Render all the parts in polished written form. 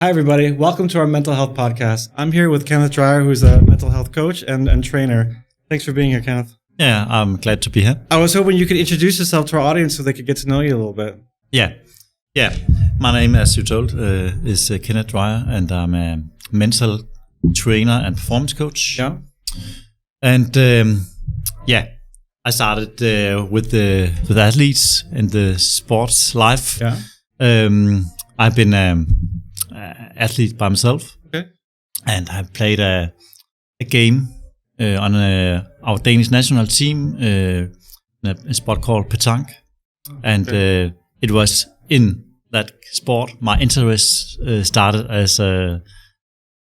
Hi, everybody. Welcome to our mental health podcast. I'm here with Kenneth Dreyer, who's a mental health coach and trainer. Thanks for being here, Kenneth. Yeah, I'm glad to be here. I was hoping you could introduce yourself to our audience so they could get to know you a little bit. Yeah. My name, as you told, is Kenneth Dreyer, and I'm a mental trainer and performance coach. Yeah. And I started with athletes in the sports life. Yeah. I've been athlete by myself. Okay. And I've played a game on our Danish national team in a sport called pétanque. And it was in that sport my interest started as the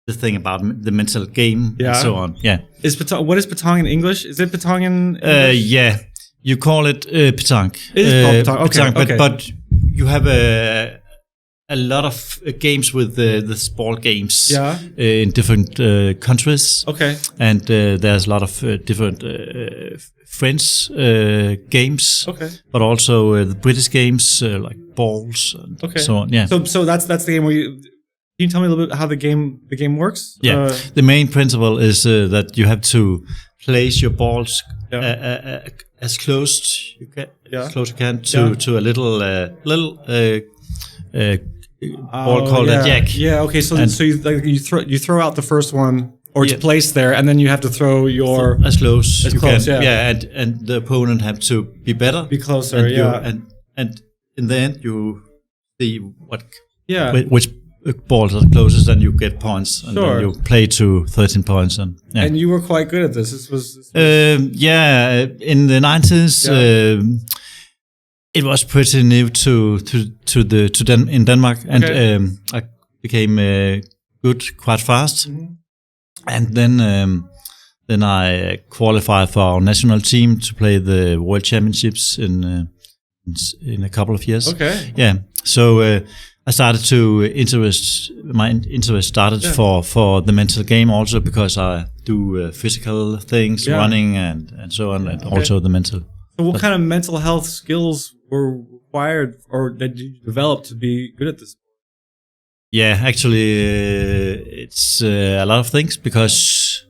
thing about the mental game and so on. Yeah. What is pétanque in English? Is it pétanque in English? Yeah. You call it pétanque. It is called pétanque. Okay. But you have a lot of games with the sport games in different countries. Okay. And there's a lot of different French games. Okay. But also the British games like balls and so on. Yeah. So that's the game where you. Can you tell me a little bit how the game works? Yeah. The main principle is that you have to place your balls as close you can, as close you can to a little ball called a jack. Yeah. Okay. So you throw out the first one, or it's placed there, and then you have to throw your as close as you can. Yeah. And the opponent have to be better, be closer. And in the end you see which balls are closest, and you get points, and then you play to 13 points. And you were quite good at this. This was in the 90s. It was pretty new in Denmark, and I became good quite fast. Mm-hmm. And then I qualified for our national team to play the World Championships in a couple of years. Okay. Yeah. So I started my interest started for the mental game also, because I do physical things, running and so on, and also the mental. So what kind of mental health skills were required or did you develop to be good at this? Yeah, actually, it's a lot of things, because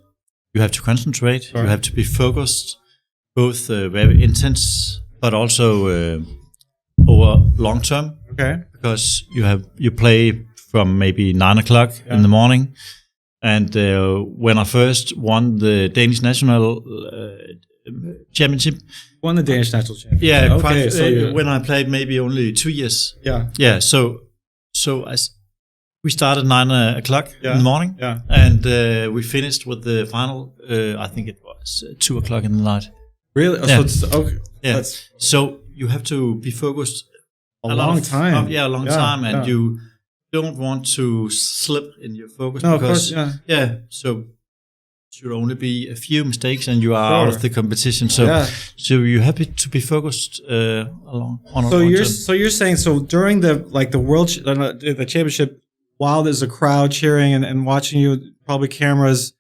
you have to concentrate, you have to be focused, both very intense, but also over long term. Okay. Because you play from maybe 9 o'clock in the morning, and when I first won the Danish national championship. Won the Danish national championship. Yeah, okay. When I played maybe only 2 years. Yeah. Yeah. So we started 9 o'clock in the morning. Yeah. And we finished with the final. I think it was 2 o'clock in the night. Really? Yeah. So it's, okay. Yeah. So you have to be focused a long time. A long time, and you don't want to slip in your focus. No, because, of course. So should only be a few mistakes and you are out of the competition. So you're happy to be focused on a long term. So you're saying, so during the world the championship, while there's a crowd cheering and watching you, probably cameras,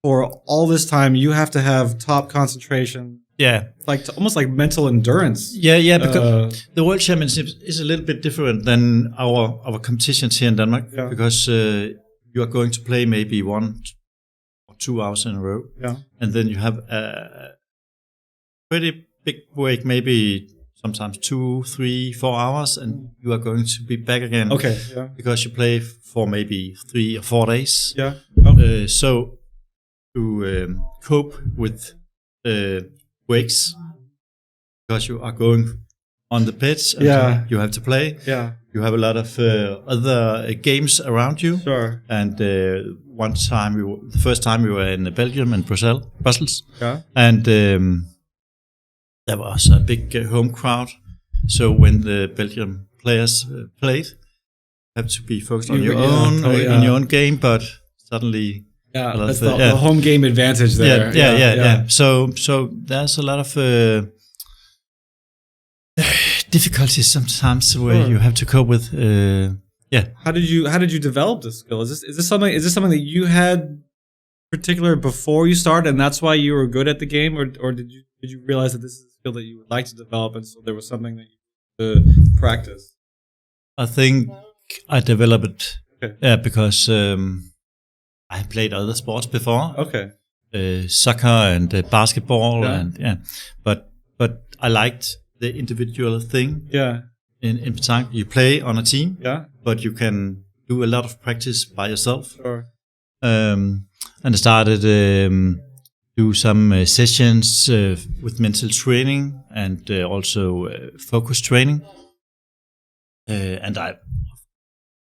for all this time you have to have top concentration. Yeah, almost like mental endurance. Yeah, because the World Championship is a little bit different than our competitions here in Denmark, because you are going to play maybe 1 or 2 hours in a row, and then you have a pretty big break, maybe sometimes 2, 3, 4 hours, and you are going to be back again. Okay, because you play for maybe 3 or 4 days. Yeah. So to cope with breaks, because you are going on the pitch, and you have to play. Yeah. You have a lot of other games around you. Sure. And the first time we were in Belgium and Brussels. Yeah. And there was a big home crowd. So when the Belgian players played, you have to be focused on your own game, but suddenly. Yeah, that's the home game advantage there. Yeah. So there's a lot of difficulties sometimes where you have to cope with. How did you develop this skill? Is this something that you had particular before you started, and that's why you were good at the game, or did you realize that this is a skill that you would like to develop, and so there was something that you could practice? I think I developed it Okay. Yeah, because I have played other sports before. Okay. Soccer and basketball, Yeah. and but I liked the individual thing. Yeah. In pétanque, you play on a team. Yeah. But you can do a lot of practice by yourself. Sure. And I started do some sessions with mental training and also focus training. And of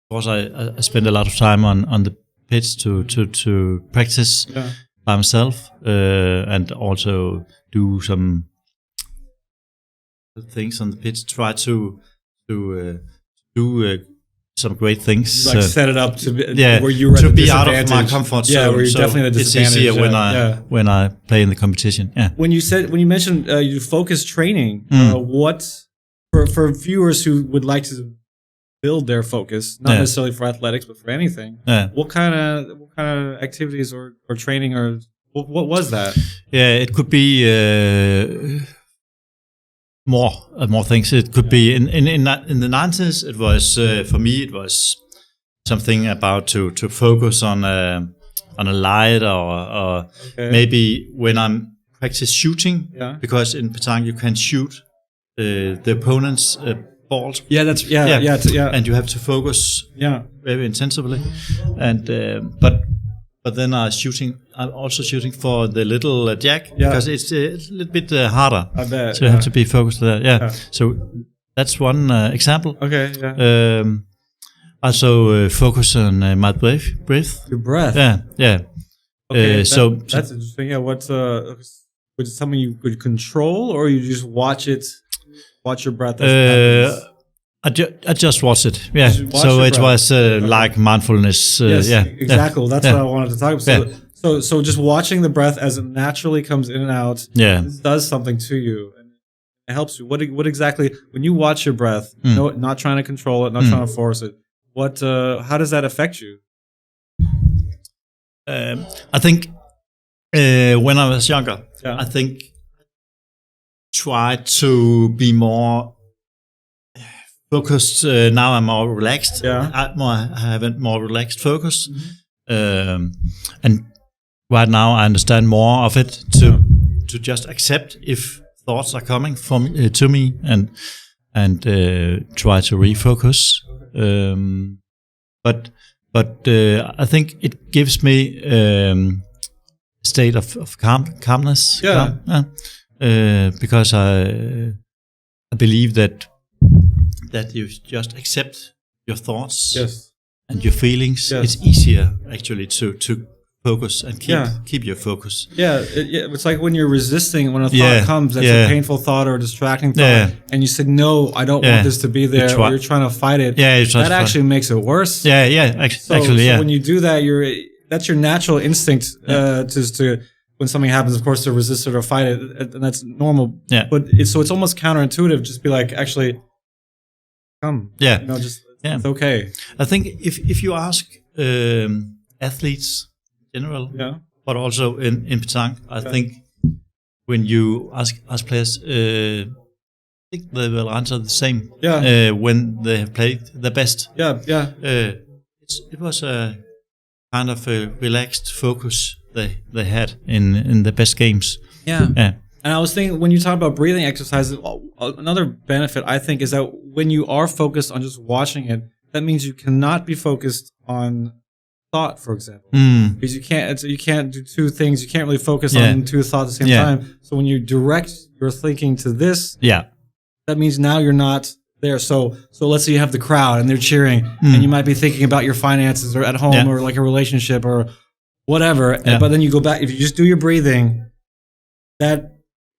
course, I spent a lot of time on the pitch to practice by myself and also do some things on the pitch. Try to do some great things. Like set it up to be where you were to be out of my comfort zone. Yeah, where you're definitely at a disadvantage. It's easier when I play in the competition. Yeah. When you mentioned you focus training, what for viewers who would like to build their focus, not necessarily for athletics, but for anything. Yeah. What kind of activities or training or what was that? Yeah, it could be more things. It could be in the 90s. It was for me. It was something about to focus on a light or maybe when I'm practice shooting. Yeah. Because in pétanque you can shoot the opponent's balls. Yeah, that's yeah. And you have to focus. Yeah. Very intensively, and but then I'm also shooting for the little jack because it's a little bit harder. I bet. So you have to be focused on that. Yeah. So that's one example. Okay. Yeah. Also focus on my breath. Your breath. Yeah. Okay. So that's interesting. Yeah. Was it something you could control, or you just watch your breath? I just watched it. Yeah. So it was like mindfulness. Yes, yeah. Exactly. That's what I wanted to talk about. So just watching the breath as it naturally comes in and out. Yeah. This does something to you, and it helps you. What exactly when you watch your breath? Not trying to control it, not trying to force it. How does that affect you? I think when I was younger, I think tried to be more focused. Now I'm more relaxed. Yeah. I have a more relaxed focus, and right now I understand more of it to just accept if thoughts are coming to me and try to refocus. But I think it gives me a state of calmness. Yeah. Because I believe that you just accept your thoughts and your feelings. Yes. It's easier actually to focus and keep your focus. Yeah, it's like when you're resisting when a thought comes that's a painful thought or a distracting thought, and you say no, I don't want this to be there, or you're trying to fight it. Yeah, that actually makes it worse. So when you do that, that's your natural instinct to when something happens, of course, to resist it or fight it, and that's normal. Yeah. But it's almost counterintuitive. Just be like, actually, come. Yeah. It's okay. I think if you ask athletes in general, but also in pétanque, I think when you ask players, I think they will answer the same. Yeah. When they have played the best. Yeah. It was a kind of a relaxed focus they had in the best games. Yeah. And I was thinking, when you talk about breathing exercises, another benefit I think is that when you are focused on just watching it, that means you cannot be focused on thought, for example, because you can't do two things. You can't really focus on two thoughts at the same time. So when you direct your thinking to this, that means now you're not there. So let's say you have the crowd and they're cheering, and you might be thinking about your finances or at home or like a relationship or whatever. But then you go back, if you just do your breathing, that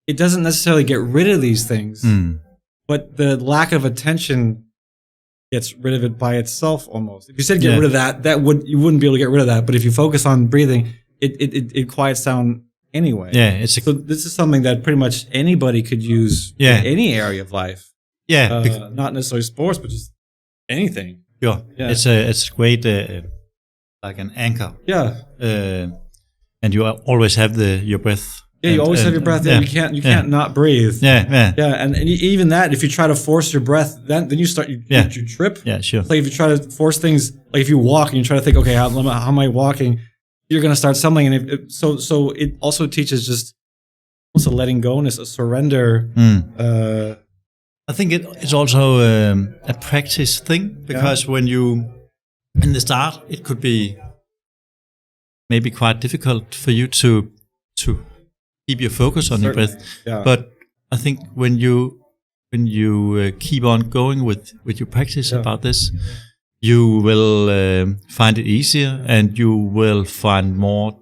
it doesn't necessarily get rid of these things, but the lack of attention gets rid of it by itself almost. If you said get rid of that you wouldn't be able to get rid of that. But if you focus on breathing, it quiets down anyway. Yeah, so this is something that pretty much anybody could use in any area of life. Yeah, not necessarily sports, but just anything. Yeah. It's great, like an anchor. Yeah. And you always have your breath Yeah, you always have your breath in. You can't not breathe. Yeah. And even that, if you try to force your breath, then you start you trip. Yeah, sure. Like if you try to force things, like if you walk and you try to think, okay, how am I walking? You're gonna start stumbling, and so it also teaches just almost a letting go and a surrender. I think it's also a practice thing, because when you in the start, it could be maybe quite difficult for you to keep your focus on your breath. Yeah. But I think when you keep on going with your practice about this, you will find it easier, and you will find a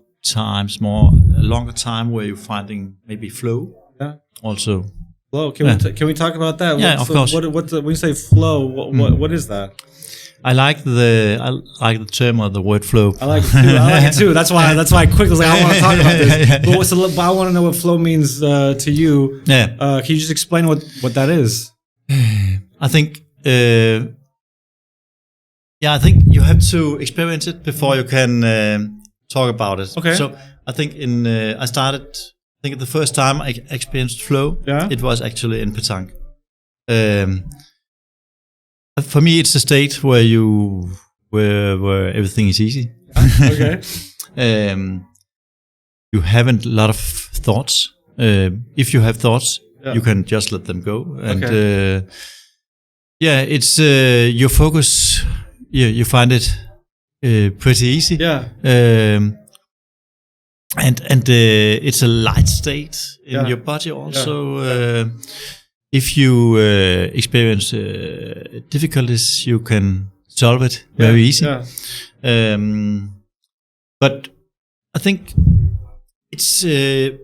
longer time where you're finding maybe flow. Yeah. Also. Flow. Can we talk about that? Yeah, of course. When you say flow, what is that? I like the term or the word flow. I like it too. That's why I quickly was like, I want to talk about this. But I want to know what flow means to you. Yeah. Can you just explain what that is? I think I think you have to experience it before you can talk about it. Okay. So I think I think the first time I experienced flow, it was actually in pétanque. For me, it's a state where everything is easy. Okay. You haven't a lot of thoughts. If you have thoughts, you can just let them go. And it's your focus. You find it pretty easy. Yeah. And it's a light state in your body also. If you experience difficulties, you can solve it very easy. Yeah. But I think it's in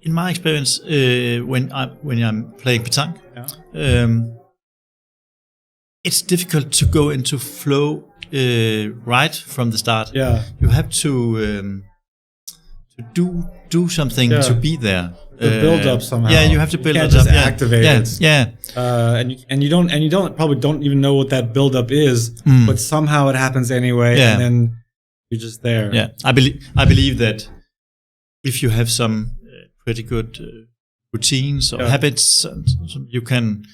my experience when I'm playing pétanque, it's difficult to go into flow right from the start. Yeah. You have to do something to be there. Build up somehow. Yeah, you have to build it up. Just activate it. Yeah. And you don't even know what that build up is, but somehow it happens anyway, and then you're just there. Yeah, I believe that if you have some pretty good routines or habits, you can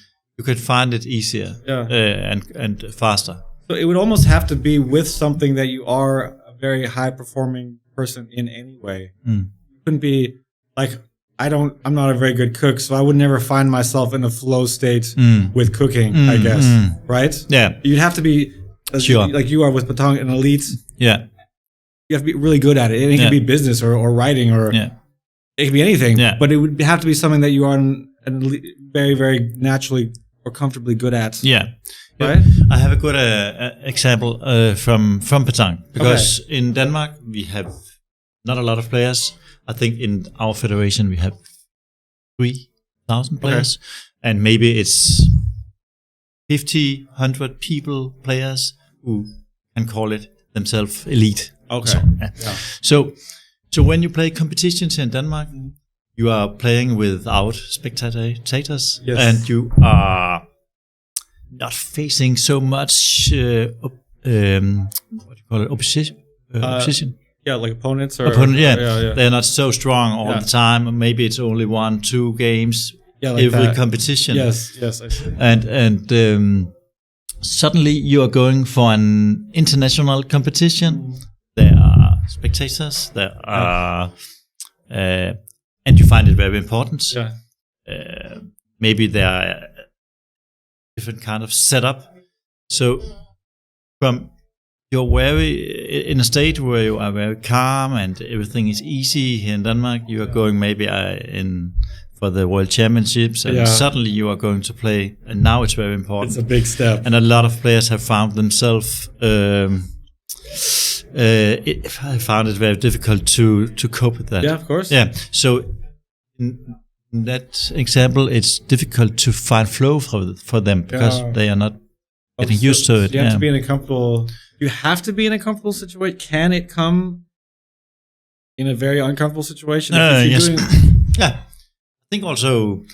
find it easier and faster. So it would almost have to be with something that you are a very high performing person in any way. You couldn't be like, I'm not a very good cook, so I would never find myself in a flow state with cooking, I guess. Right? Yeah. You'd have to be like you are with pétanque, an elite. Yeah. You have to be really good at it. It can be business or writing or it can be anything. Yeah. But it would have to be something that you are very, very naturally or comfortably good at. Yeah. Right? I have a good example from pétanque, because in Denmark we have not a lot of players. I think in our federation we have 3,000 players, and maybe it's 50, 100 players who can call it themselves elite. Okay. So when you play competitions in Denmark, you are playing without spectators, and you are not facing so much what do you call it, opposition. Yeah, like opponents or they're not so strong all the time. Maybe it's only 1-2 games every competition. Yes, I see. And suddenly you are going for an international competition. There are spectators. There are, and you find it very important. Yeah. Maybe there are different kind of setup. So you're in a state where you are very calm and everything is easy. Here in Denmark, you are going maybe for the World Championships, and suddenly you are going to play, and now it's very important. It's a big step. And a lot of players have found themselves, I found it very difficult to cope with that. Yeah, of course. Yeah, so in that example, it's difficult to find flow for them, because they are not getting used to it. You have to be in a comfortable... You have to be in a comfortable situation. Can it come in a very uncomfortable situation? Yes. I think also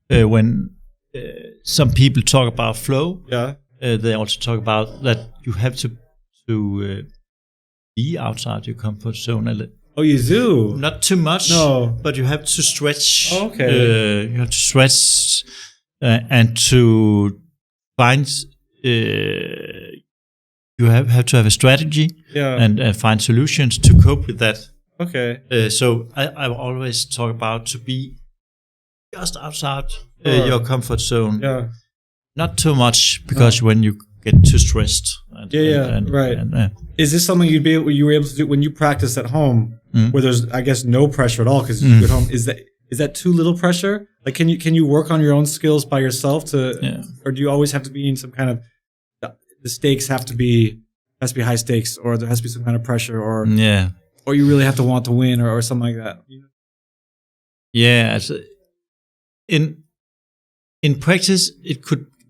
when some people talk about flow, they also talk about that you have to be outside your comfort zone Oh, you do? Not too much. No. But you have to stretch. Oh, okay. You have to stretch and to find. You have to have a strategy and find solutions to cope with that. Okay. So I always talk about to be just outside your comfort zone. Yeah. Not too much, because when you get too stressed. Right. Is this something you were able to do when you practice at home, where there's, I guess, no pressure at all because you're at home? Is that too little pressure? Like, can you work on your own skills by yourself or do you always have to be in some kind of, the stakes has to be high stakes, or there has to be some kind of pressure, or you really have to want to win, or something like that? Yeah. In practice, it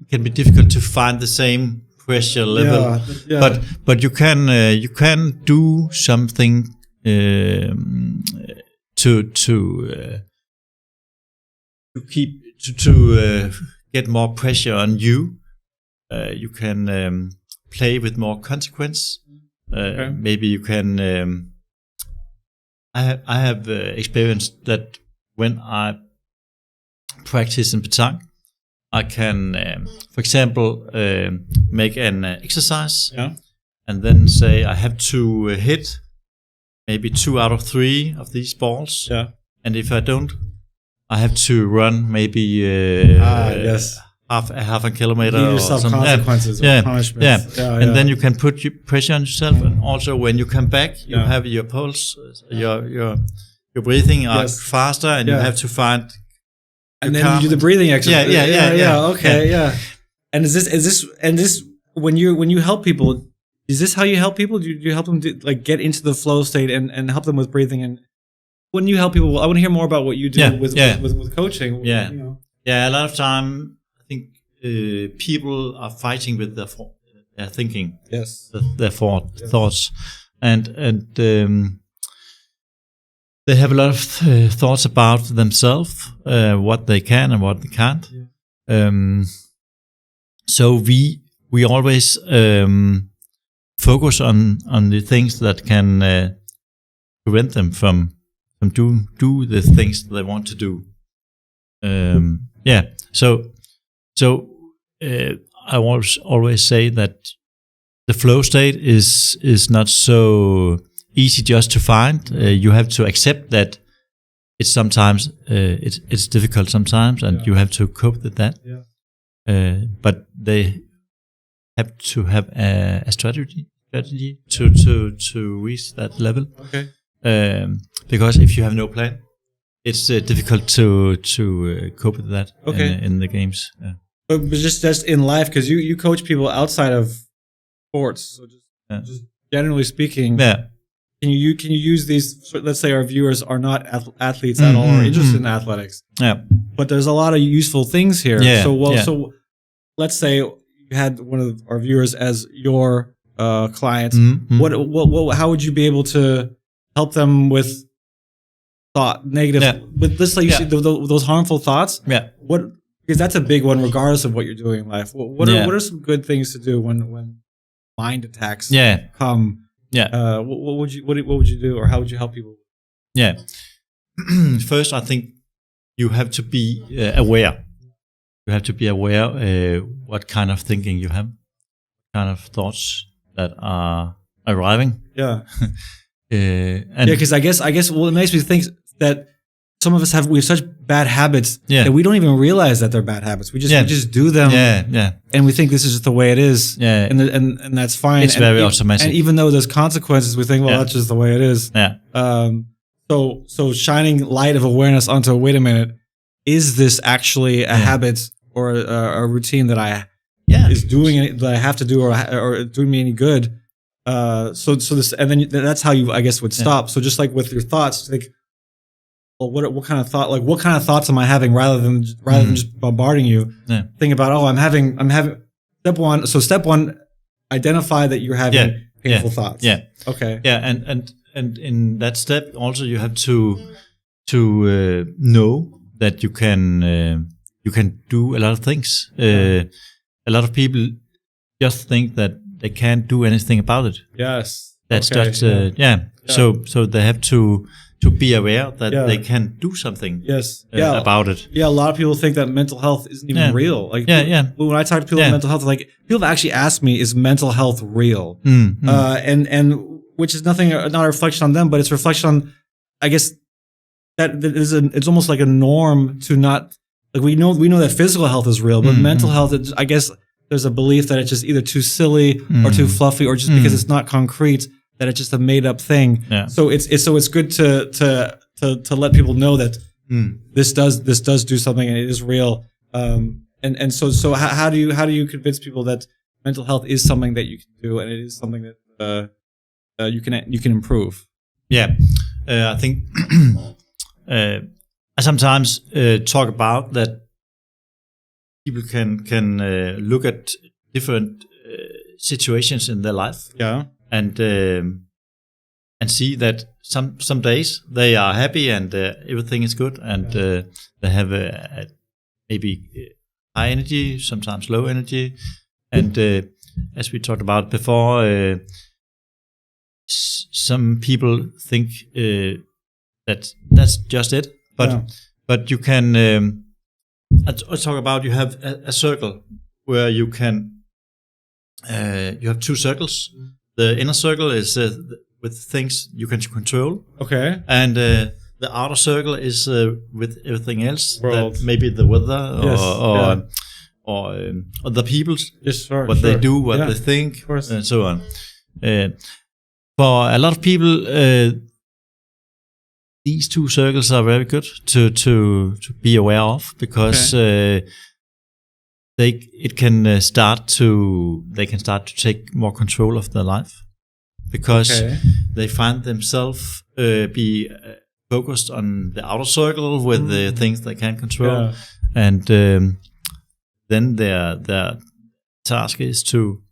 can be difficult to find the same pressure level, but you can do something to get more pressure on you. You can play with more consequence. Maybe you can. I have experienced that when I practice in pétanque, I can, for example, make an exercise and then say I have to hit maybe 2 out of 3 of these balls. And if I don't, I have to run maybe half a kilometer. Give yourself or consequences or punishments. And then you can put pressure on yourself. And also when you come back, you have your pulse, your breathing are faster, and you have to find. And then you do the breathing exercise. Okay. And is this when you help people? Is this how you help people? Do you help them get into the flow state and help them with breathing? And when you help people, I want to hear more about what you do with coaching. Yeah, a lot of time I think people are fighting with their thinking. Yes, their thoughts, and they have a lot of thoughts about themselves, what they can and what they can't. So we always focus on the things that can prevent them from do the things they want to do. So I always say that the flow state is not so easy just to find. You have to accept that it's sometimes it's difficult sometimes, and you have to cope with that. But they have to have a strategy to reach that level. Okay. Because if you have no plan, it's difficult to cope with that in the games. But just in life, because you coach people outside of sports, so just generally speaking. Can you use these? Let's say our viewers are not athletes at all, or interested in athletics. But there's a lot of useful things here. So let's say you had one of our viewers as your client. What? How would you be able to help them with negative? With this, like you see, those harmful thoughts. What? Because that's a big one, regardless of what you're doing in life. What are some good things to do when mind attacks come? What would you do, or how would you help people? First, I think you have to be aware. You have to be aware what kind of thinking you have, kind of thoughts that are arriving. Because I guess it makes me think that some of us we have such bad habits that we don't even realize that they're bad habits. We just do them. And we think this is just the way it is. And that's fine. It's very automatic. And even though there's consequences, we think, well, that's just the way it is. So shining light of awareness onto, wait a minute, is this actually a habit or a routine that is doing it, that I have to do, or doing me any good? So this, and then that's how you, I guess, would stop. So just like with your thoughts, like, well, what kind of thoughts am I having, rather than just bombarding you? Think about, I'm having step one. So step one, identify that you're having painful thoughts. Okay. And in that step also you have to know that you can do a lot of things. A lot of people just think that they can't do anything about it. Yes. That's Okay, just yeah. So they have to be aware that they can do something. About it. Yeah, a lot of people think that mental health isn't even real. Like, when I talk to people about mental health, like people have actually asked me, "Is mental health real?" And which is not a reflection on them, but it's a reflection on, I guess, that it's almost like a norm to not, like, we know that physical health is real, but mental health, I guess there's a belief that it's just either too silly or too fluffy, or just because it's not concrete, that it's just a made up thing. So it's good to let people know that this does do something and it is real. And so how do you convince people that mental health is something that you can do, and it is something that you can improve? I think I sometimes talk about that people can look at different situations in their life, and see that some days they are happy and everything is good, and they have maybe high energy, sometimes low energy, and as we talked about before, some people think that that's just it, but you can. I talk about, you have a circle where you can. You have two circles. The inner circle is with things you can control. Okay. And the outer circle is with everything else. That maybe the weather or the people. What they do, what they think, and so on. For a lot of people, these two circles are very good to be aware of, because they can start to take more control of their life, because they find themselves be focused on the outer circle with the things they can control, and then their task is to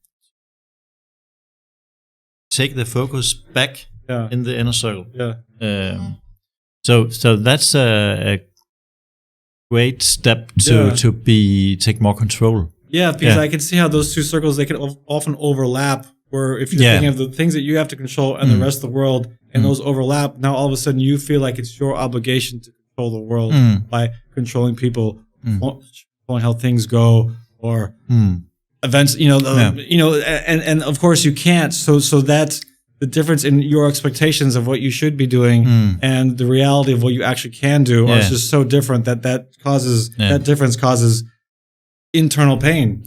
take the focus back in the inner circle. So that's a great step to take more control. Yeah, because I can see how those two circles, they can often overlap. Where if you're thinking of the things that you have to control and the rest of the world, and those overlap, now all of a sudden you feel like it's your obligation to control the world by controlling people, controlling how things go, or events. And of course you can't. So that's the difference in your expectations of what you should be doing and the reality of what you actually can do are just so different that difference causes internal pain,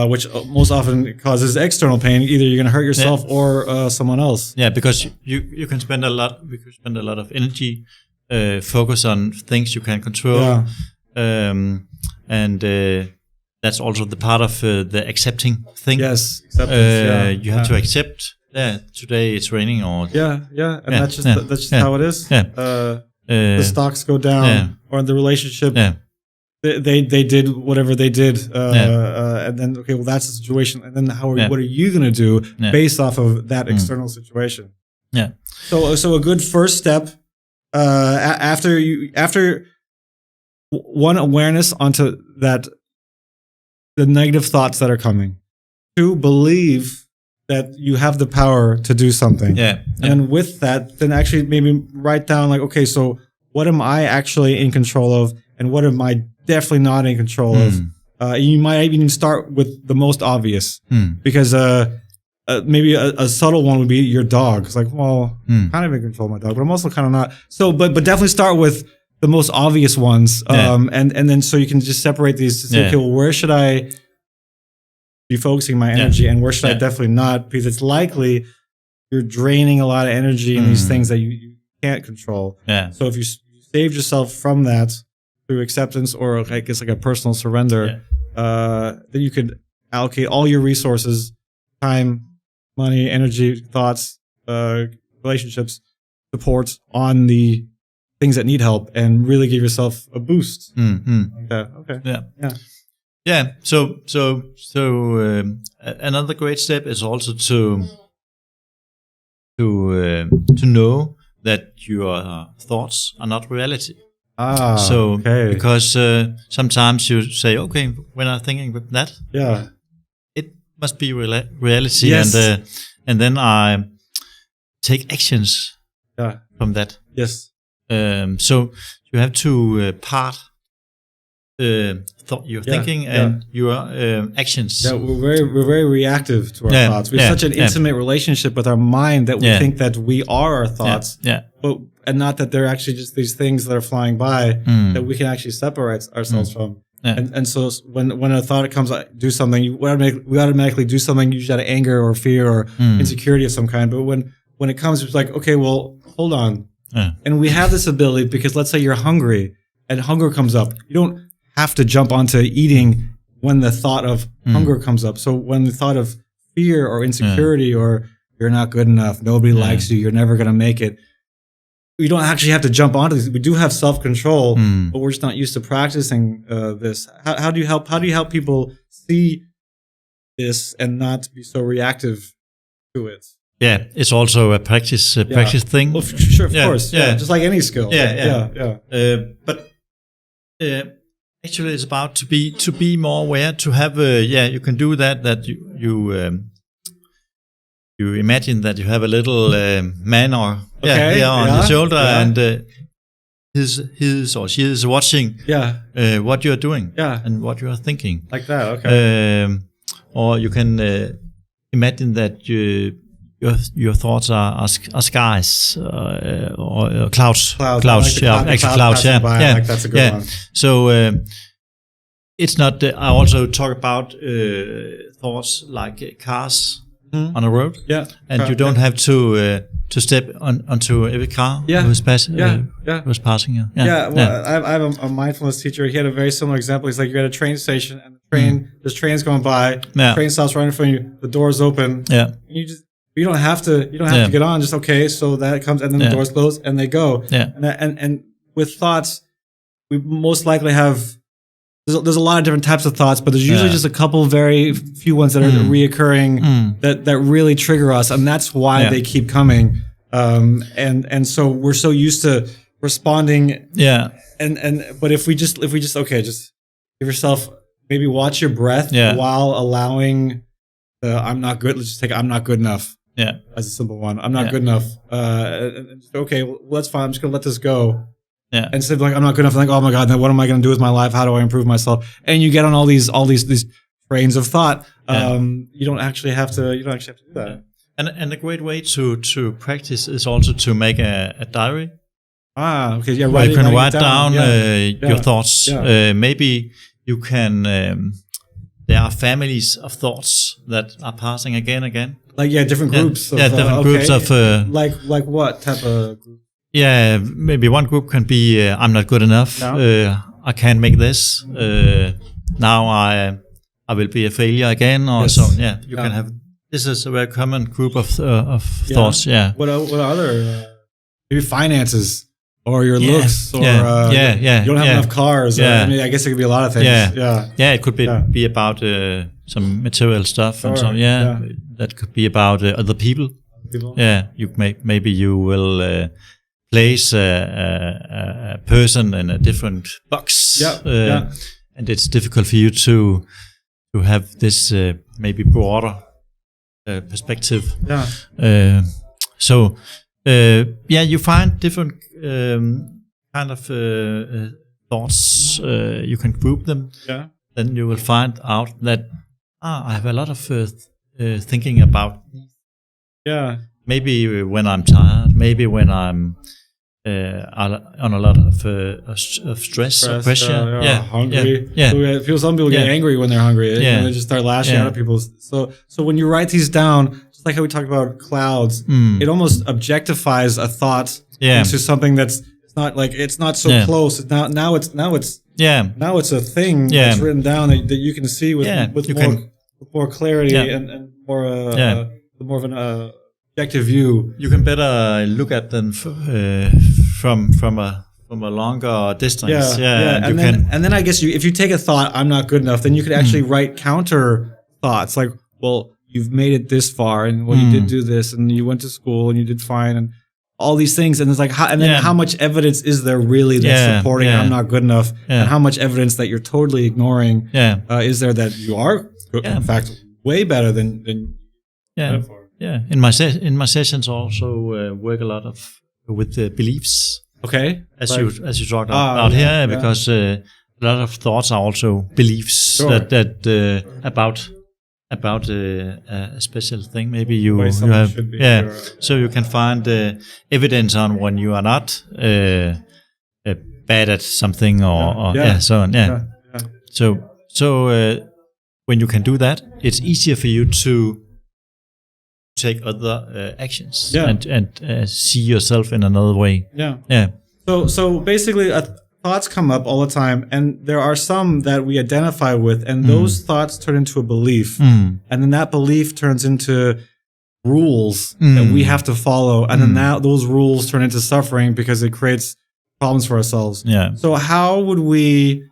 which most often causes external pain. Either you're going to hurt yourself or someone else. Yeah, because you can spend a lot. We can spend a lot of energy, focus on things you can control, and that's also the part of the accepting thing. Yes, acceptance. You have to accept. Yeah, today it's raining, or and that's just how it is. The stocks go down, or the relationship. They did whatever they did, and then that's the situation. And then what are you going to do based off of that external situation? So a good first step after one, awareness onto that, the negative thoughts that are coming. Two, believe that you have the power to do something. And with that, then actually maybe write down so what am I actually in control of, and what am I definitely not in control of? You might even start with the most obvious, because maybe a subtle one would be your dog. It's like, well, I'm kind of in control of my dog, but I'm also kind of not. So, but definitely start with the most obvious ones, and then so you can just separate these to say, okay, well, where should I be focusing my energy, and where should I definitely not? Because it's likely you're draining a lot of energy in these things that you can't control. So if you save yourself from that through acceptance, or I guess like a personal surrender, then you could allocate all your resources, time, money, energy, thoughts, relationships, support on the things that need help, and really give yourself a boost. So another great step is also to know that your thoughts are not reality. Because sometimes you say, okay, when I'm thinking that, it must be reality, and then take actions from that. Yes. So you have to part your thinking and your actions. Yeah, we're very reactive to our thoughts. We have such an intimate relationship with our mind that we think that we are our thoughts. And not that they're actually just these things that are flying by that we can actually separate ourselves from. And so when a thought comes, do something, we automatically do something usually out of anger or fear or insecurity of some kind. But when it comes, it's like, okay, well, hold on. And we have this ability because let's say you're hungry and hunger comes up. You don't have to jump onto eating when the thought of hunger comes up. So when the thought of fear or insecurity or you're not good enough, nobody likes you, you're never going to make it, we don't actually have to jump onto this. We do have self-control, but we're just not used to practicing this. How do you help people see this and not be so reactive to it? Yeah, it's also a practice thing. Well, sure, of course. Yeah, just like any skill. But actually, it's about to be more aware. To have you can do that. That you imagine that you have a little man or here on your shoulder, and his or she is watching what you are doing and what you are thinking. Like that, okay. Or you can imagine that your thoughts are skies or clouds. Clouds. Like clouds. Like that's a good one. So it's not. I also talk about thoughts like cars on a road. And you don't have to step onto every car who's passing. Who's passing. Well, I have a mindfulness teacher. He had a very similar example. He's like, you're at a train station and there's trains going by. Train stops right in front of you. The door's open. You don't have to get on. Just okay. So that comes, and then the doors close, and they go. And with thoughts, we most likely have. There's a lot of different types of thoughts, but there's usually just a couple, very few ones that are reoccurring that really trigger us, and that's why they keep coming. And so we're so used to responding. But if we just okay, just give yourself, maybe watch your breath while allowing the I'm not good. Let's just take I'm not good enough. As a simple one. I'm not good enough. And just, okay, well, that's fine. I'm just gonna let this go. And instead of like I'm not good enough, like oh my god, then what am I gonna do with my life? How do I improve myself? And you get on all these trains of thought. You don't actually have to do that. And a great way to practice is also to make a diary. Okay, yeah, where you can write down your thoughts. Maybe you can. There are families of thoughts that are passing again. Like different groups. Different groups of. Like what type of group? Yeah, maybe one group can be I'm not good enough. I can't make this. Now I will be a failure again, or so. Yeah, you can have. This is a very common group of thoughts. Yeah. What other? Maybe finances. Or your looks, or you don't have enough cars. I mean, I guess it could be a lot of things. It could be about some material stuff, and so that could be about other people. You maybe you will place a person in a different box, and it's difficult for you to have this maybe broader perspective. So. You find different kind of thoughts. You can group them. Then you will find out that I have a lot of thinking about. Maybe when I'm tired. Maybe when I'm on a lot of stress or pressure. Hungry. Some people get angry when they're hungry. And they just start lashing out at people. So when you write these down. Just like how we talked about clouds, it almost objectifies a thought into something that's it's not so close. Now it's a thing that's written down that you can see with more clarity and more of an objective view. You can better look at them from a longer distance. And then I guess if you take a thought, I'm not good enough, then you could actually write counter thoughts like, well, you've made it this far, and you did do this, and you went to school, and you did fine, and all these things. And it's like, how much evidence is there really that's supporting I'm not good enough, and how much evidence that you're totally ignoring is there that you are, in fact, way better than in my sessions also work a lot with the beliefs. Okay, as you talked about here, because a lot of thoughts are also beliefs that about a special thing. Maybe you have so you can find evidence on when you are not bad at something or so on. So when you can do that, it's easier for you to take other actions and see yourself in another way. So basically, thoughts come up all the time, and there are some that we identify with, and those thoughts turn into a belief, and then that belief turns into rules that we have to follow, and then those rules turn into suffering because it creates problems for ourselves. So how would we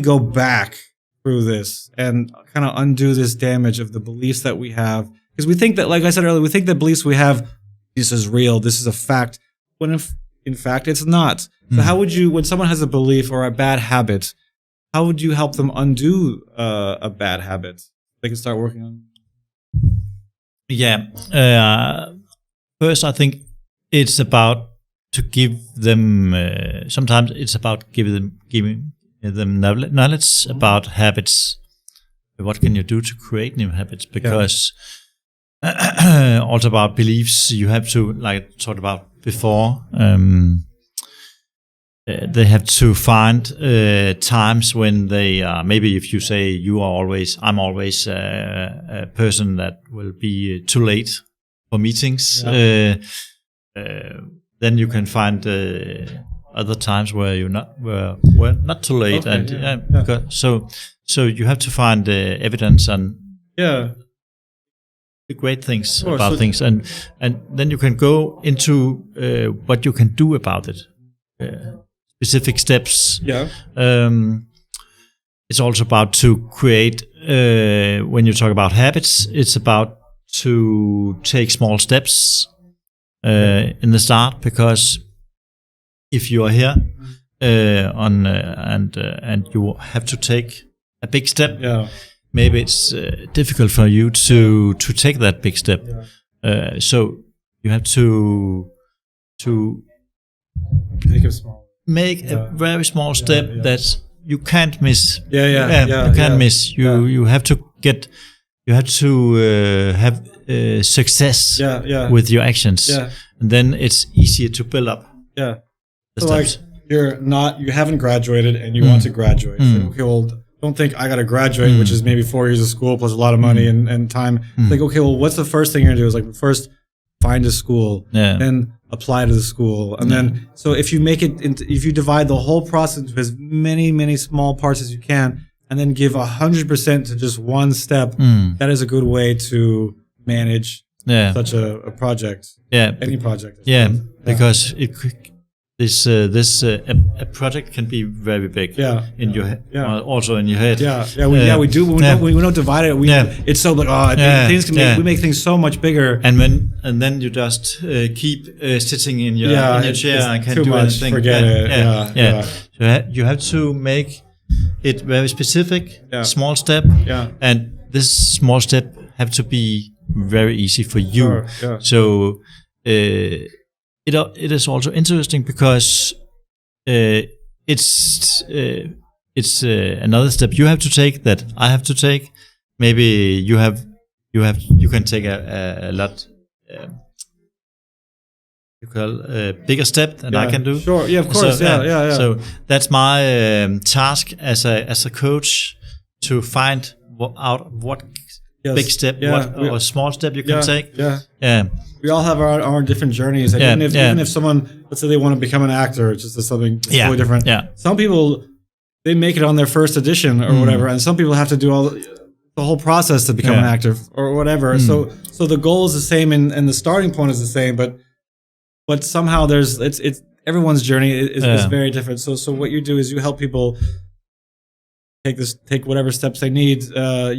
go back through this and kind of undo this damage of the beliefs that we have? Because we think that, like I said earlier, we think the beliefs we have, this is real, this is a fact, when in fact it's not. So how would you, when someone has a belief or a bad habit, how would you help them undo a bad habit? They can start working on. First, I think it's about to give them. Sometimes it's about giving them knowledge about habits. What can you do to create new habits? Because also about beliefs, you have to, like I talked about before. They have to find times when they maybe if you say I'm always a person that will be too late for meetings, then you can find other times where you're not not too late, so you have to find evidence and the great things about things, and then you can go into what you can do about it. Specific steps. It's also about to create. When you talk about habits, it's about to take small steps in the start, because if you are here and you have to take a big step, maybe it's difficult for you to take that big step. So you have to make a very small step that you can't miss. You can't miss. You have to get. You have to have success with your actions, and then it's easier to build up. So like you haven't graduated and you want to graduate. So, okay, well, don't think I got to graduate, which is maybe 4 years of school plus a lot of money and time. Like, okay, well, what's the first thing you're gonna do? Is like first find a school, then apply to the school, and then so if you make it if you divide the whole process into as many small parts as you can, and then give 100% to just one step, that is a good way to manage such a project. Any project. Because a project can be very big. In your head, also in your head. We do. We don't divide it. It's so like things can we make things so much bigger. And then you just keep sitting in your chair and can't do anything. Forget it. So you have to make it very specific, small step, and this small step have to be very easy for you. So it is also interesting because it's another step you have to take that I have to take. Maybe you can take a lot. Bigger step than I can do. Of course. So, So that's my task as a coach, to find out what big step, or small step you can take. We all have our different journeys. And even if someone, let's say they want to become an actor, it's just something totally different. Some people, they make it on their first audition or whatever, and some people have to do all the whole process to become an actor or whatever. So the goal is the same and the starting point is the same, but somehow it's everyone's journey is very different. So what you do is you help people take whatever steps they need.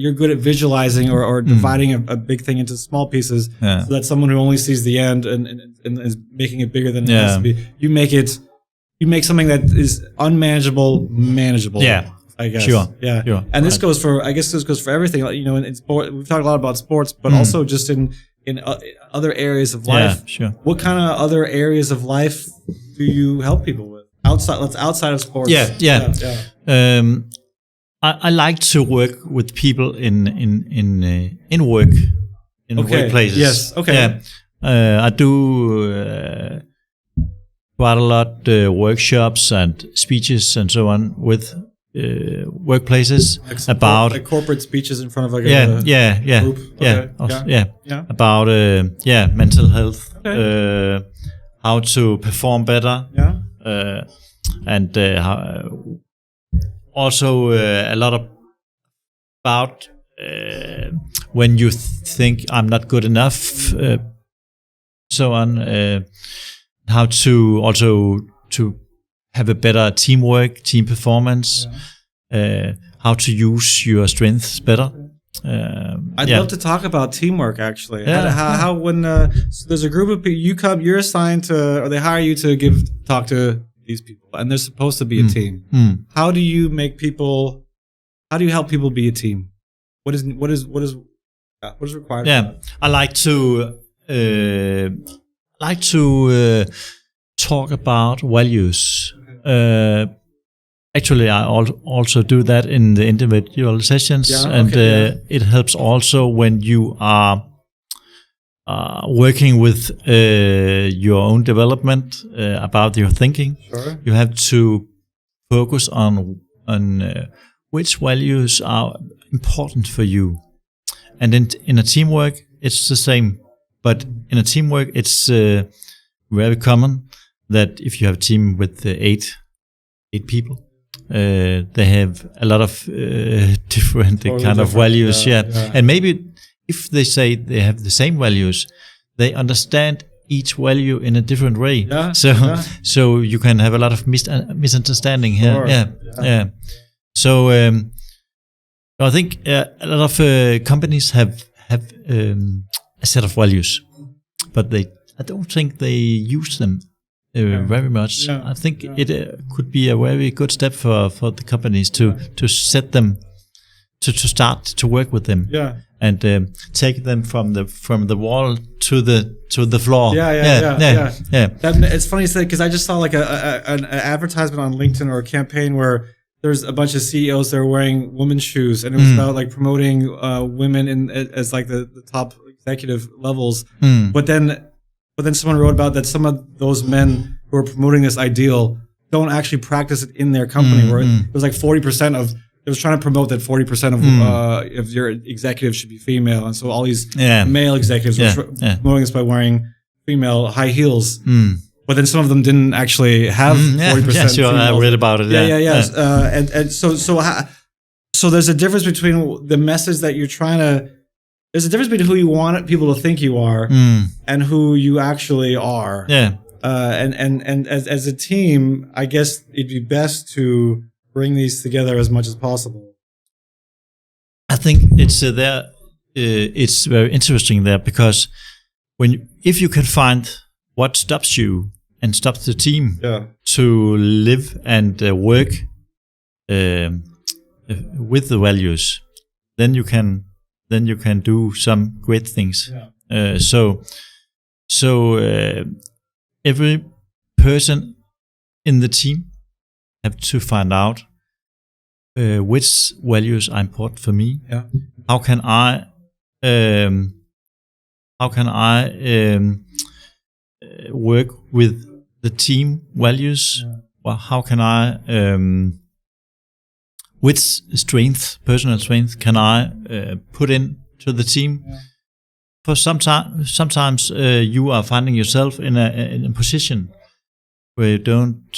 You're good at visualizing or dividing a big thing into small pieces, so that someone who only sees the end and is making it bigger than it has to be, you make something that is unmanageable manageable I guess. Sure. Yeah. Sure. And this goes for, I guess this goes for everything. Like, you know, in sport, we've talked a lot about sports, but also just in other areas of life. Yeah, sure. What kind of other areas of life do you help people with? Outside of sports. Yeah. I like to work with people in work, in workplaces. Yes. Okay. Yeah. I do quite a lot workshops and speeches and so on with workplaces about like corporate speeches in front of like a group. Okay. About mental health, how to perform better. And also a lot about when you think I'm not good enough, so on. How to also to have a better teamwork, team performance. How to use your strengths better. I'd love to talk about teamwork. Actually, how when so there's a group of people, you're assigned to, or they hire you to talk to these people, and they're supposed to be a team. How do you make people? How do you help people be a team? What is required? Yeah, I like to talk about values. Actually, I also do that in the individual sessions, it helps also when you are working with your own development about your thinking. Sure. You have to focus on which values are important for you, and in a teamwork it's the same. But in a teamwork, it's very common that if you have a team with eight people. They have a lot of different kind of values, and maybe if they say they have the same values, they understand each value in a different way. So you can have a lot of misunderstanding here. Sure. So I think a lot of companies have a set of values, but I don't think they use them very much. I think it could be a very good step for the companies to set them to start to work with them. And take them from the wall to the floor. It's funny you say, because I just saw like an advertisement on LinkedIn or a campaign where there's a bunch of CEOs that are wearing women's shoes, and it was about like promoting women as like the top executive levels. But then someone wrote about that some of those men who are promoting this ideal don't actually practice it in their company. Where it was like 40% of, it was trying to promote that 40% of your executives should be female, and so all these male executives were promoting this by wearing female high heels. But then some of them didn't actually have 40%. Yeah, sure. I read about it. And so there's a difference between the message that you're trying to. There's a difference between who you want people to think you are and who you actually are. And as a team, I guess it'd be best to bring these together as much as possible. I think it's it's very interesting there, because if you can find what stops you and stops the team to live and work with the values, then you can do some great things. So every person in the team have to find out which values are important for me. How can I work with the team values? Well, how can I which personal strength can I put in to the team? For sometimes you are finding yourself in a position where you don't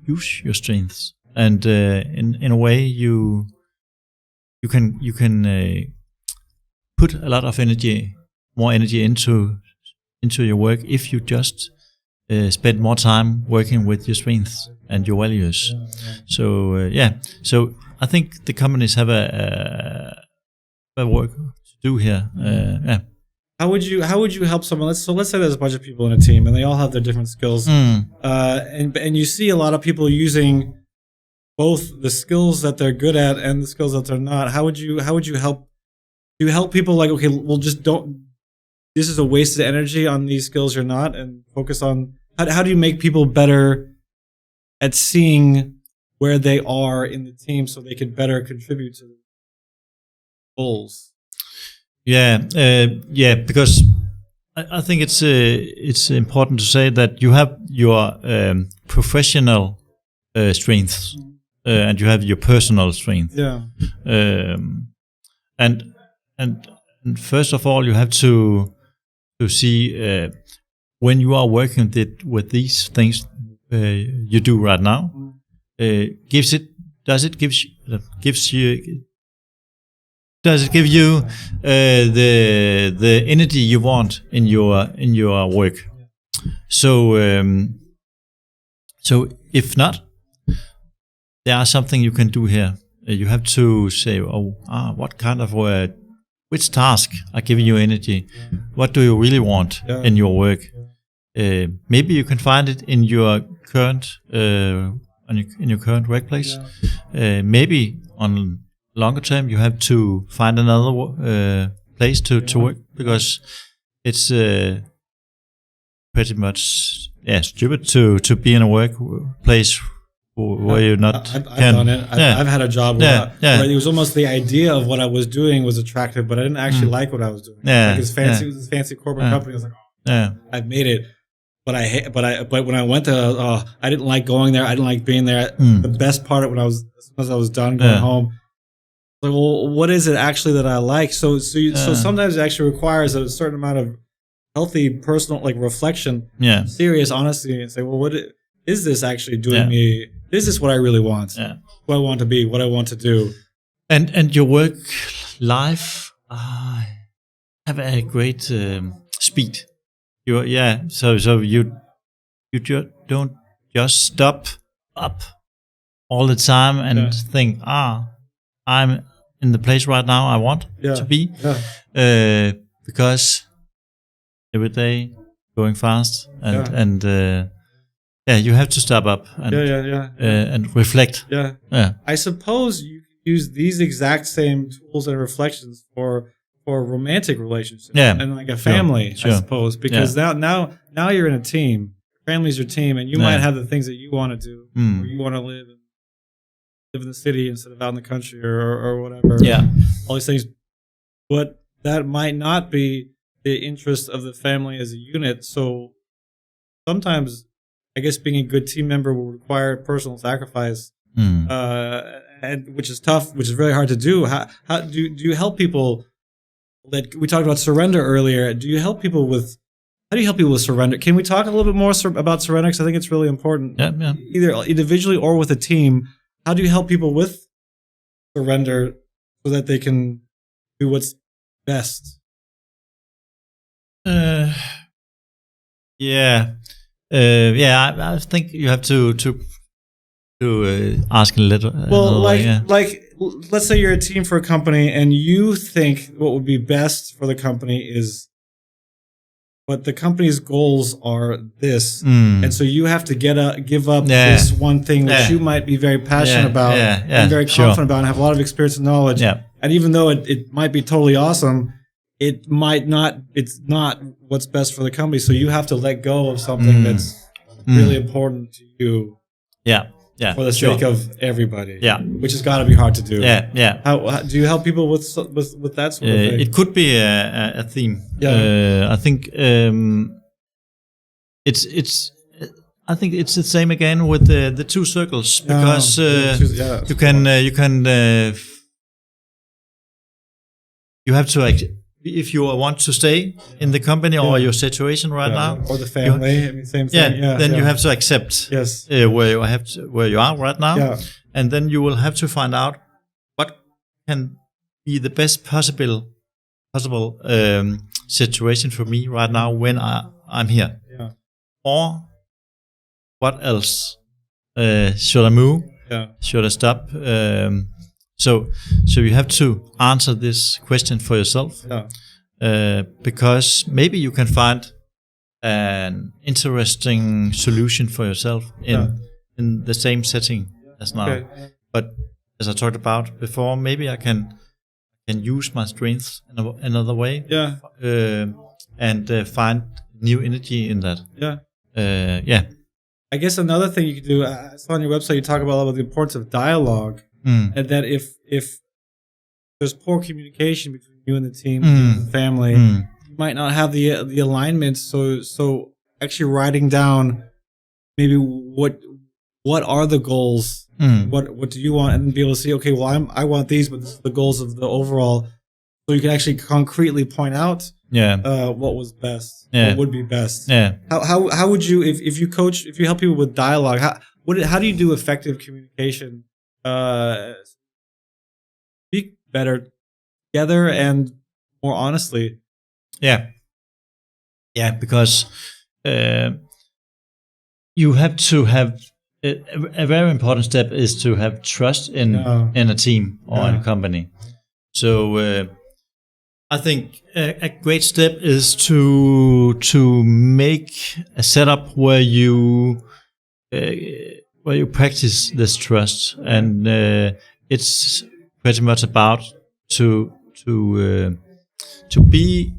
use your strengths, and in a way you can put a lot of more energy into your work if you just spend more time working with your strengths and your values. So I think the companies have a work to do here. How would you help someone? Let's say there's a bunch of people in a team and they all have their different skills, and you see a lot of people using both the skills that they're good at and the skills that they're not, how would you help? Do you help people like, okay, well, just don't. This is a wasted energy on these skills you're not, and focus on how do you make people better at seeing where they are in the team so they can better contribute to the goals? Yeah, because I think it's important to say that you have your professional strengths and you have your personal strength. Yeah. And first of all, you have to see when you are working with these things you do right now. Does it give you the energy you want in your work? So if not, there are something you can do here. You have to say, what kind of which task are giving you energy? What do you really want in your work? Maybe you can find it in your current workplace. Maybe on longer term you have to find another place to work, because it's pretty much stupid to be in a workplace where you're not. I've done it. I've had a job where it was almost the idea of what I was doing was attractive, but I didn't actually like what I was doing. It was this fancy corporate company. I was like, I've made it. But when I went to, I didn't like going there. I didn't like being there. The best part of as soon as I was done going home, like, well, what is it actually that I like? So sometimes it actually requires a certain amount of healthy personal reflection, serious honesty, and say, well, what is this actually doing me? Is this what I really want? Who I want to be? What I want to do? And your work life have a great speed. So you don't just stop up all the time and think, I'm in the place right now I want to be, because every day going fast and you have to stop up and and reflect. I suppose you can use these exact same tools and reflections for romantic relationships and like a family, I suppose, because now you're in a team. Family's your team, and you might have the things that you want to do, or you want to live in the city instead of out in the country or whatever. All these things, but that might not be the interest of the family as a unit. So sometimes, I guess, being a good team member will require personal sacrifice, and which is tough, which is really hard to do. How do you help people? That we talked about surrender earlier. How do you help people with surrender? Can we talk a little bit more about surrender? Because I think it's really important. Either individually or with a team. How do you help people with surrender so that they can do what's best? I think you have to ask a little. Let's say you're a team for a company, and you think what would be best for the company is, but the company's goals are this, and so you have to give up this one thing that you might be very passionate about and very confident about, and have a lot of experience and knowledge. And even though it might be totally awesome, it might not. It's not what's best for the company. So you have to let go of something that's really important to you. For the sake of everybody. Which has got to be hard to do. How do you help people with that sort of thing? It could be a theme. I think it's. I think it's the same again with the two circles, because you have to if you want to stay in the company or your situation right now, or the family, same thing. Then you have to accept where you are right now, and then you will have to find out what can be the best possible situation for me right now when I'm here, or what else should I move? Should I stop? So you have to answer this question for yourself, because maybe you can find an interesting solution for yourself in the same setting as now. But as I talked about before, maybe I can use my strengths in another way. Yeah. And find new energy in that. Yeah. I guess another thing you could do, I saw on your website you talk about the importance of dialogue, and that if there's poor communication between you and the team, and the family, you might not have the alignment. So actually writing down maybe what are the goals, what do you want, and then be able to see, okay, well I want these, but this is the goals of the overall. So you can actually concretely point out what was best, what would be best. How would you, if you help people with dialogue, how do you do effective communication? Speak better together and more honestly. Because you have to have a very important step is to have trust in a team or in a company. So I think a great step is to make a setup where you practice this trust, and it's pretty much about to be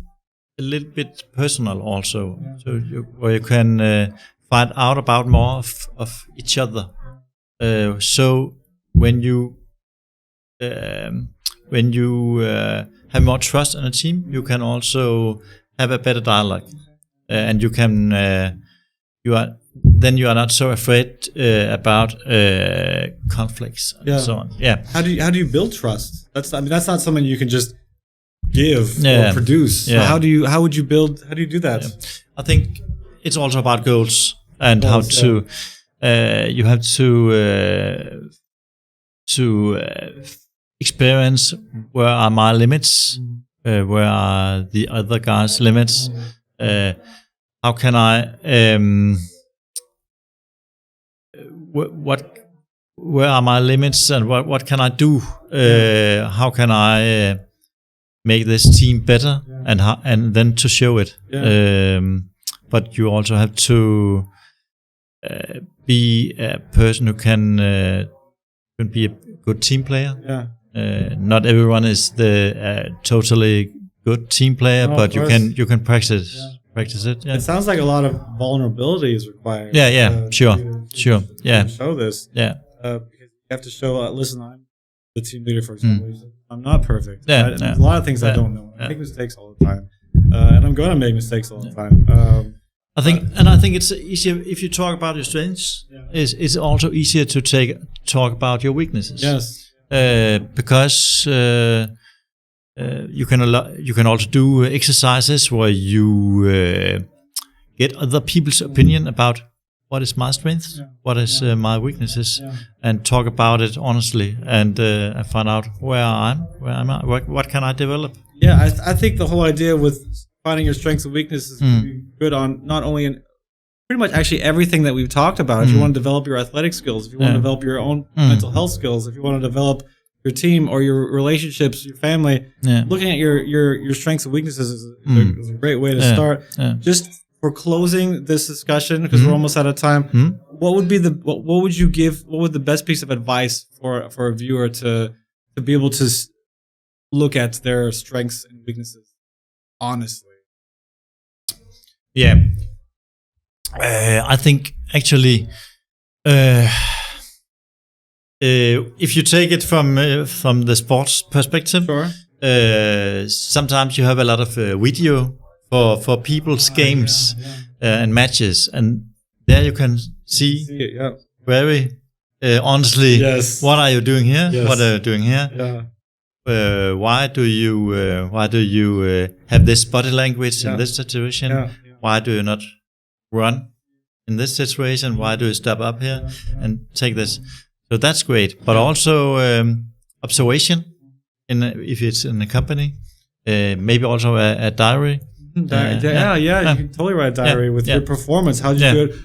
a little bit personal also, so where you can find out about more of each other. So when you have more trust in a team, you can also have a better dialogue, and you are not so afraid about conflicts and so on. How do you build trust? That's not something you can just give or produce. So how do you do that? I think it's also about goals and how to you have to experience where are my limits, where are the other guys' limits, how can I where are my limits, and what can I do, how can I make this team better, and then to show it. But you also have to be a person who can be a good team player. Not everyone is the totally good team player, but you can practice it. It sounds like a lot of vulnerability is required. Sure. To show this. Because you have to show. Listen, I'm the team leader, for example. I'm not perfect. There's a lot of things I don't know. I make mistakes all the time, and I'm going to make mistakes all the time. I think it's easier if you talk about your strengths. It's also easier to talk about your weaknesses. Because you can also do exercises where you get other people's opinion about what is my strength, what is my weaknesses, and talk about it honestly, and find out where am I, what can I develop. I think the whole idea with finding your strengths and weaknesses is good on not only in pretty much actually everything that we've talked about. If you want to develop your athletic skills, if you want to develop your own mental health skills, if you want to develop your team or your relationships, your family, looking at your strengths and weaknesses is a great way to start. Just for closing this discussion, because we're almost out of time, what would the best piece of advice for a viewer to be able to look at their strengths and weaknesses honestly? I think actually if you take it from the sports perspective, sometimes you have a lot of video for people's games and matches, and there you can see very honestly what are you doing here, what are you doing here, why do you have this body language in this situation, why do you not run in this situation, why do you step up here and take this. So that's great, but also observation if it's in a company, maybe also a diary. You can totally write a diary with your performance. How did you do it?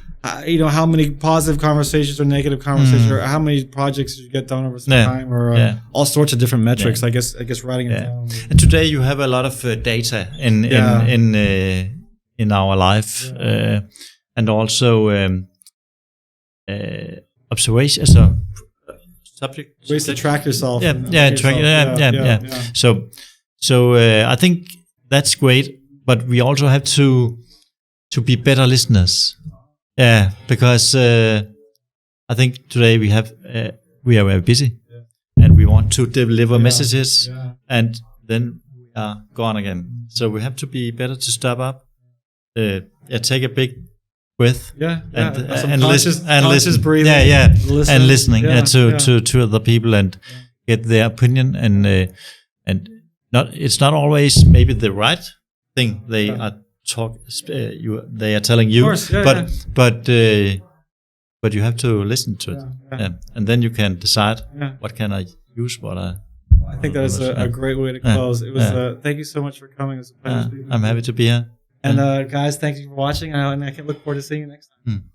How many positive conversations or negative conversations, or how many projects did you get done over some time, or all sorts of different metrics. I guess writing it down. And today you have a lot of data in our life, and also observation. So subject. Ways to track yourself. Yeah. So I think that's great, but we also have to be better listeners. Yeah, because I think today we are very busy, and we want to deliver messages, and then we are gone again. So we have to be better to stop up, take a big breath, and listen, breathing, listen, and listening to other people and get their opinion, and it's not always maybe the right thing they are they are telling you, of course, but you have to listen to it, and then you can decide what can I use, I think that was a great way to close. It was. Thank you so much for coming. It was a pleasure. I'm happy to be here. And guys, thank you for watching, and I can look forward to seeing you next time.